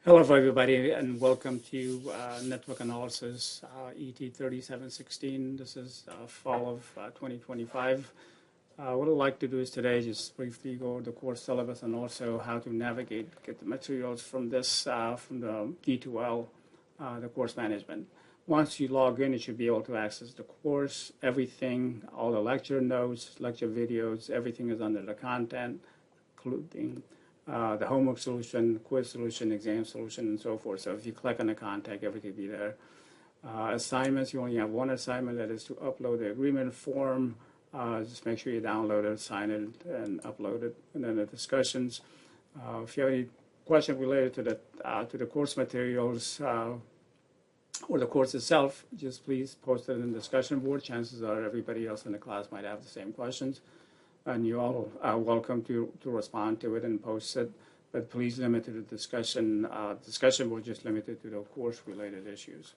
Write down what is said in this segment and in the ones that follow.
Hello, everybody, and welcome to Network Analysis ET3716. This is fall of 2025. What I'd like to do is today just briefly go over the course syllabus and also how to get the materials from this, from the D2L, the course management. Once you log in, you should be able to access the course, everything, all the lecture notes, lecture videos, everything is under the content, including the homework solution, quiz solution, exam solution, and so forth. So if you click on the contact, everything will be there. Assignments, you only have one assignment, that is to upload the agreement form. Just make sure you download it, sign it, and upload it. And then the discussions. If you have any question related to the course materials or the course itself, just please post it in the discussion board. Chances are everybody else in the class might have the same questions. And you all are welcome to respond to it and post it, but please limit to the discussion. Discussion will just limit it to the course-related issues.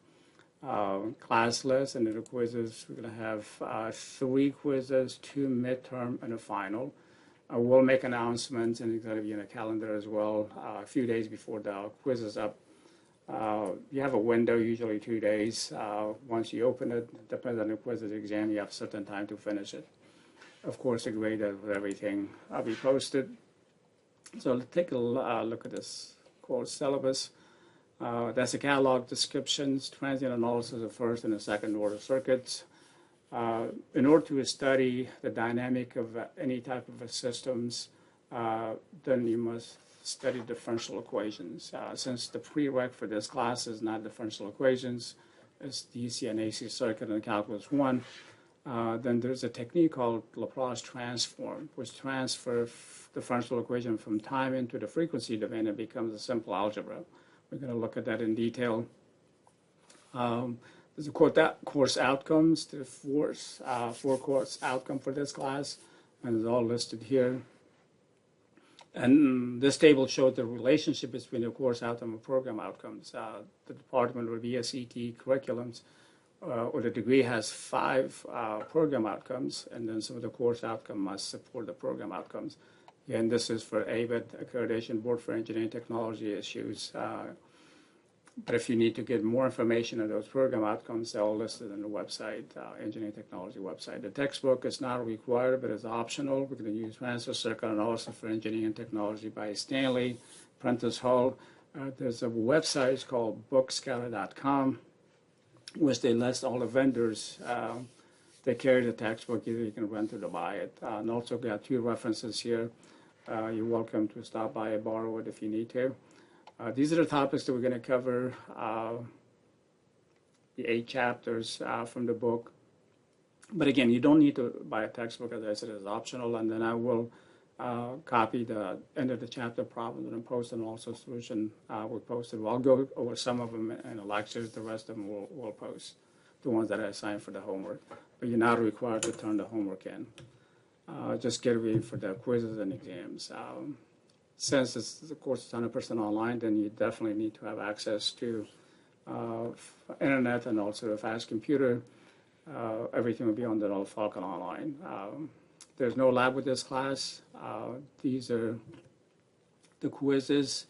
Class list and the quizzes, we're going to have 3 quizzes, 2 midterm, and a final. We'll make announcements, and it's going to be in a calendar as well, a few days before the quiz is up. You have a window, usually 2 days. Once you open it, depends on the quizz's exam, you have a certain time to finish it. Of course, the grade of everything will be posted. So let's take a look at this course syllabus. That's the catalog descriptions, transient analysis of first and the second order circuits. In order to study the dynamic of any type of systems, then you must study differential equations. Since the prereq for this class is not differential equations, it's DC and AC circuit and calculus 1. Then there's a technique called Laplace transform, which transfers the differential equation from time into the frequency domain and becomes a simple algebra. We're going to look at that in detail. There's a course outcomes. There's 4 course outcomes for this class, and it's all listed here. And this table shows the relationship between the course outcome and program outcomes. The department would be EET curriculums. Or the degree has 5 program outcomes, and then some of the course outcome must support the program outcomes. Again, this is for ABET, Accreditation Board for Engineering Technology issues. But if you need to get more information on those program outcomes, they're all listed on the website, Engineering Technology website. The textbook is not required, but it's optional. We're going to use Transfer Circuit Analysis for Engineering Technology by Stanley, Prentice Hall. There's a website, it's called bookscatter.com. which they list all the vendors that carry the textbook. Either you can rent it or buy it. And also got 2 references here. You're welcome to stop by and borrow it if you need to. These are the topics that we're going to cover, the 8 chapters from the book. But again, you don't need to buy a textbook, as I said, it's optional. And then I will copy the end of the chapter problems and post and also solution we'll post it. I'll go over some of them in the lectures. The rest of them we'll post, the ones that I assigned for the homework. But you're not required to turn the homework in. Just get ready for the quizzes and exams. Since the course is 100% online, then you definitely need to have access to internet and also a fast computer. Everything will be on the Falcon Online. There's no lab with this class. These are the quizzes.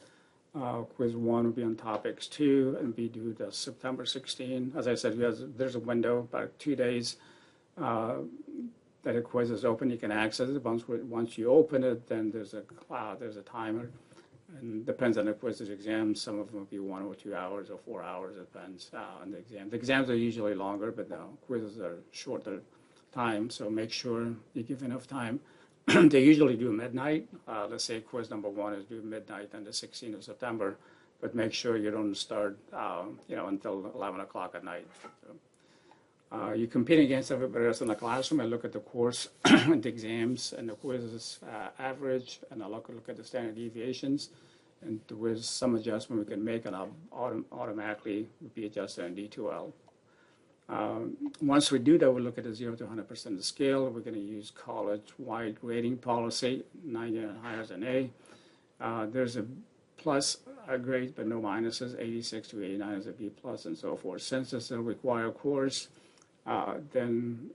Quiz 1 will be on topics 2 and be due to September 16. As I said, there's a window, about 2 days that a quiz is open. You can access it. Once you open it, then there's a timer. And depends on the quiz's exam. Some of them will be 1 or 2 hours or 4 hours. It depends on the exam. The exams are usually longer, but the quizzes are shorter time, so make sure you give enough time. They usually do midnight. Let's say quiz number 1 is due midnight on the 16th of September, but make sure you don't start until 11 o'clock at night. So, you compete against everybody else in the classroom. I look at the course and the exams and the quizzes average, and I look at the standard deviations, and with some adjustment we can make, and I'll automatically be adjusted in D2L. Once we do that, we'll look at the 0 to 100% scale. We're going to use college-wide grading policy, 90 and higher is an A. There's a plus grade, but no minuses, 86 to 89 is a B plus, and so forth. Since it's a required course, then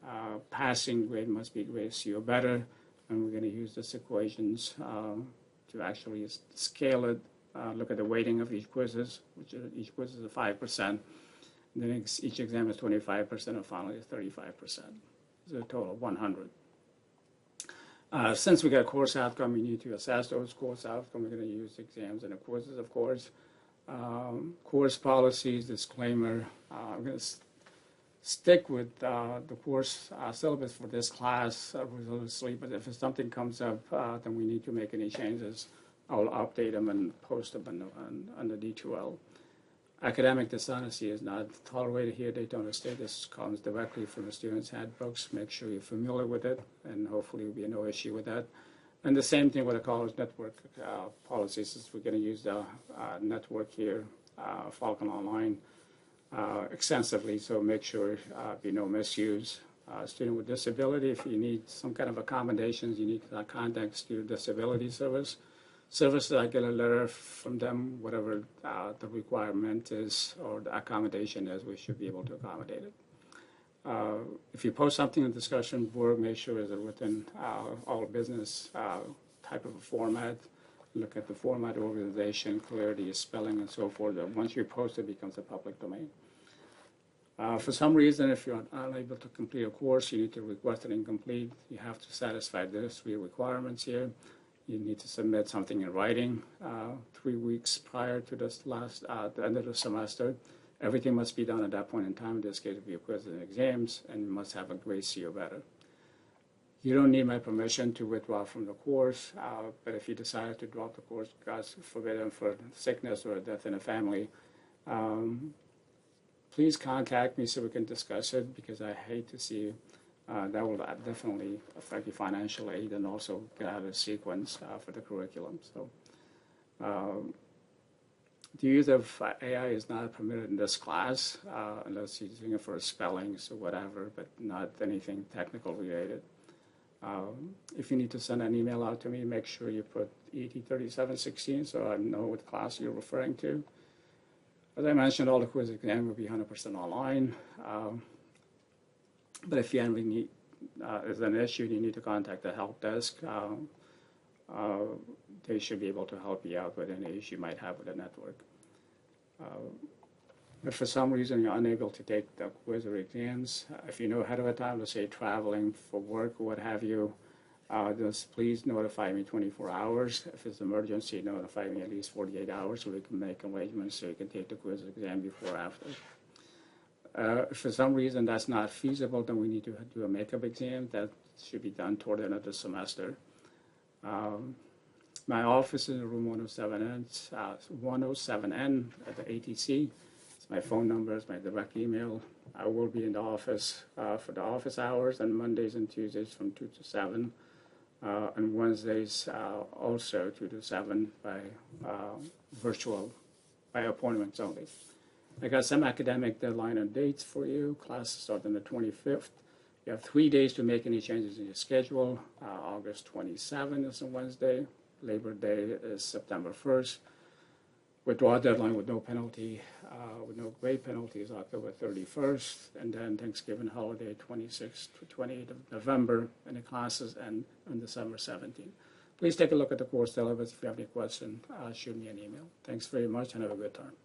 passing grade must be grade C or better, and we're going to use these equations to actually scale it look at the weighting of each quizzes, which each quiz is a 5%. Then each exam is 25%, and finally is 35%. It's a total of 100. Since we got a course outcome, we need to assess those course outcomes. We're going to use exams and the quizzes, of course. Course policies, disclaimer. I'm going to stick with the course syllabus for this class religiously, but if something comes up, then we need to make any changes. I'll update them and post them on the D2L. Academic dishonesty is not tolerated here. Daytona State, this comes directly from the students' handbooks. Make sure you're familiar with it, and hopefully there'll be no issue with that. And the same thing with the college network policies, since we're going to use the network here, Falcon Online, extensively, so make sure be no misuse. Student with disability, if you need some kind of accommodations, you need to contact Student Disability Service. Services, I get a letter from them, whatever the requirement is or the accommodation is, we should be able to accommodate it. If you post something in the discussion board, make sure it's within all business type of a format. Look at the format, organization, clarity, spelling, and so forth. Once you post it, becomes a public domain. For some reason, if you're unable to complete a course, you need to request it incomplete. You have to satisfy those 3 requirements here. You need to submit something in writing 3 weeks prior to the end of the semester. Everything must be done at that point in time. In this case, it will be quizzes and exams, and you must have a grade C or better. You don't need my permission to withdraw from the course, but if you decide to drop the course, God forbid, for sickness or death in the family, please contact me so we can discuss it, because I hate to see that will definitely affect your financial aid and also get out of sequence for the curriculum. So the use of AI is not permitted in this class unless you're using it for spellings or whatever, but not anything technical related. If you need to send an email out to me, make sure you put EET3716 so I know what class you're referring to. As I mentioned, all the quiz exam will be 100% online. But if you need, is an issue, you need to contact the help desk. They should be able to help you out with any issue you might have with the network. If for some reason you're unable to take the quiz or exams, if you know ahead of time, let's say traveling for work or what have you, just please notify me 24 hours. If it's an emergency, notify me at least 48 hours so we can make arrangements so you can take the quiz or exam before or after. If for some reason that's not feasible, then we need to do a makeup exam. That should be done toward the end of the semester. My office is in room 107N at the ATC. It's my phone number, it's my direct email. I will be in the office for the office hours on Mondays and Tuesdays from 2 to 7. And Wednesdays also 2 to 7 by virtual, by appointments only. I got some academic deadline and dates for you. Classes start on the 25th. You have 3 days to make any changes in your schedule. August 27th is a Wednesday. Labor Day is September 1st. Withdrawal deadline with no penalty, with no grade penalty is October 31st. And then Thanksgiving holiday, 26th to 28th of November, and the classes end on December 17th. Please take a look at the course syllabus. If you have any questions, shoot me an email. Thanks very much and have a good time.